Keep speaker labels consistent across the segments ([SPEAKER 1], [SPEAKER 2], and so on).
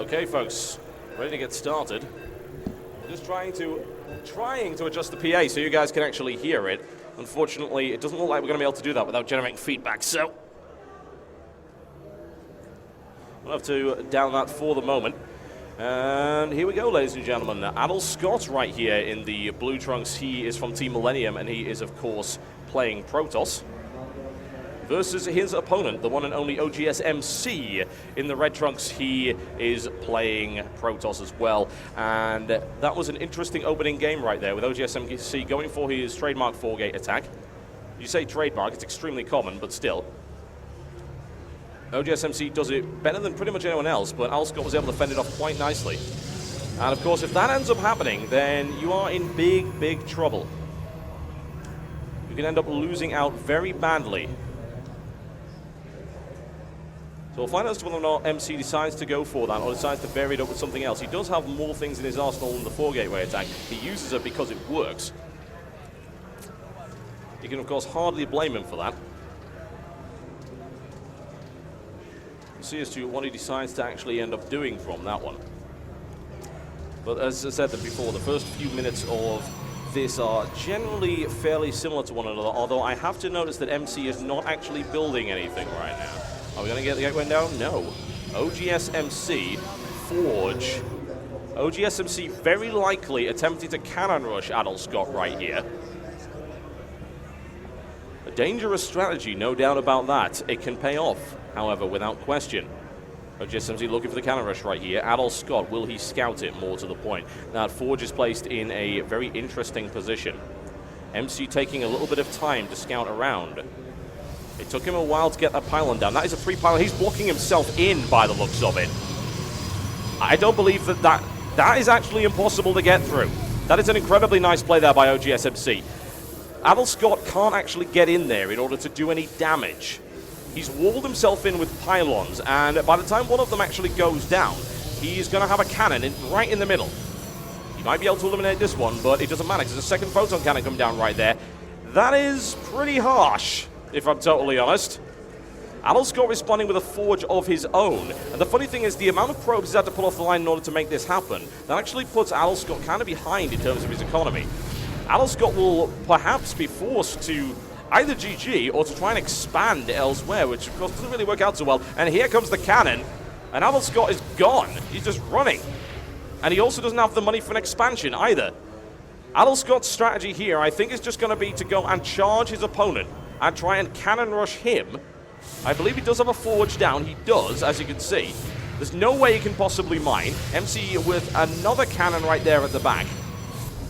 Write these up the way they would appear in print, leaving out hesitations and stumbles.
[SPEAKER 1] Okay, folks, ready to get started. I'm just trying to adjust the PA so you guys can actually hear it. Unfortunately, it doesn't look like we're going to be able to do that without generating feedback, so we'll have to down that for the moment. And here we go, ladies and gentlemen. Adelscott right here in the blue trunks. He is from Team Millennium, and he is, of course, playing Protoss. Versus his opponent, the one and only OGS MC in the red trunks. He is playing Protoss as well. And that was an interesting opening game right there with OGS MC going for his trademark 4-gate attack. You say trademark, it's extremely common, but still. OGS MC does it better than pretty much anyone else, but Adelscott was able to fend it off quite nicely. And of course, if that ends up happening, then you are in big, big trouble. You can end up losing out very badly. So we'll find out as to whether or not MC decides to go for that or decides to vary it up with something else. He does have more things in his arsenal than the 4-gateway attack. He uses it because it works. You can, of course, hardly blame him for that. We'll see as to what he decides to actually end up doing from that one. But as I said before, the first few minutes of this are generally fairly similar to one another, although I have to notice that MC is not actually building anything right now. Are we going to get the gateway down? No. OGS MC, Forge. OGS MC very likely attempting to cannon rush Adelscott right here. A dangerous strategy, no doubt about that. It can pay off, however, without question. OGS MC looking for the cannon rush right here. Adelscott, will he scout it? More to the point. Now, Forge is placed in a very interesting position. MC taking a little bit of time to scout around. It took him a while to get that pylon down. That is a free pylon. He's blocking himself in by the looks of it. I don't believe that is actually impossible to get through. That is an incredibly nice play there by OGS MC. Adelscott can't actually get in there in order to do any damage. He's walled himself in with pylons, and by the time one of them actually goes down, he's going to have a cannon right in the middle. He might be able to eliminate this one, but it doesn't matter because there's a second photon cannon come down right there. That is pretty harsh, if I'm totally honest. Adelscott responding with a Forge of his own. And the funny thing is, the amount of probes he's had to pull off the line in order to make this happen, that actually puts Adelscott kind of behind in terms of his economy. Adelscott will perhaps be forced to either GG or to try and expand elsewhere, which of course doesn't really work out so well. And here comes the cannon, and Adelscott is gone. He's just running. And he also doesn't have the money for an expansion either. Adelscott's strategy here, I think, is just going to be to go and charge his opponent and try and cannon rush him. I believe he does have a Forge down. He does, as you can see. There's no way he can possibly mine. MC with another cannon right there at the back.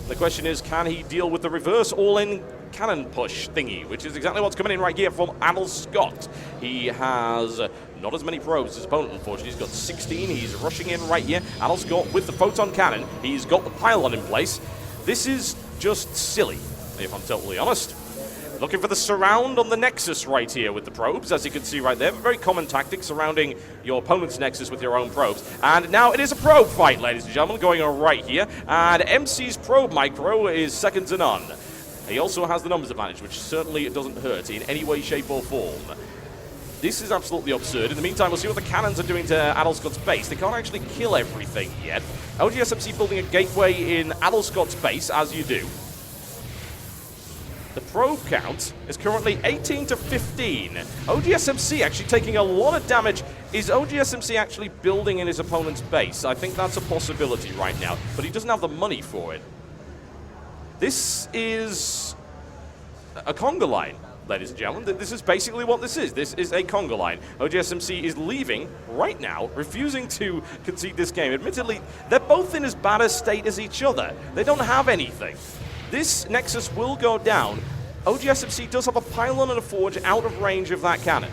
[SPEAKER 1] The question is, can he deal with the reverse all-in cannon push thingy, which is exactly what's coming in right here from Adelscott. He has not as many probes as his opponent, unfortunately. He's got 16. He's rushing in right here. Adelscott with the photon cannon. He's got the pylon in place. This is just silly, if I'm totally honest. Looking for the surround on the Nexus right here with the probes, as you can see right there. Very common tactic, surrounding your opponent's Nexus with your own probes. And now it is a probe fight, ladies and gentlemen, going on right here. And MC's probe micro is second to none. He also has the numbers advantage, which certainly doesn't hurt in any way, shape, or form. This is absolutely absurd. In the meantime, we'll see what the cannons are doing to Adelscott's base. They can't actually kill everything yet. OGS MC building a gateway in Adelscott's base, as you do. The probe count is currently 18 to 15. OGS MC actually taking a lot of damage. Is OGS MC actually building in his opponent's base? I think that's a possibility right now, but he doesn't have the money for it. This is a conga line, ladies and gentlemen. This is basically what this is. This is a conga line. OGS MC is leaving right now, refusing to concede this game. Admittedly, they're both in as bad a state as each other. They don't have anything. This Nexus will go down. OGS MC does have a pylon and a Forge out of range of that cannon.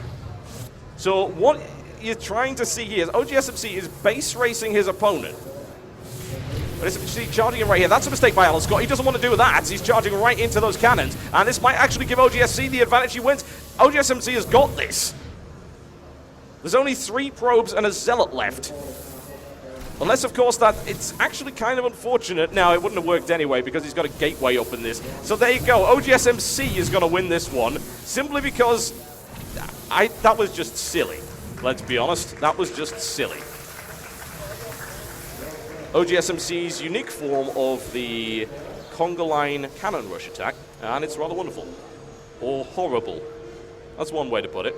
[SPEAKER 1] So what you're trying to see here is OGS MC is base racing his opponent. But it's charging him right here. That's a mistake by Adelscott. He doesn't want to do that. He's charging right into those cannons. And this might actually give OGSC the advantage. He wins. OGS MC has got this. There's only 3 probes and a Zealot left. Unless, of course, that it's actually kind of unfortunate. Now, it wouldn't have worked anyway because he's got a gateway up in this. So there you go. OGS MC is going to win this one simply because that was just silly. Let's be honest. That was just silly. OGSMC's unique form of the conga line cannon rush attack, and it's rather wonderful. Or horrible. That's one way to put it.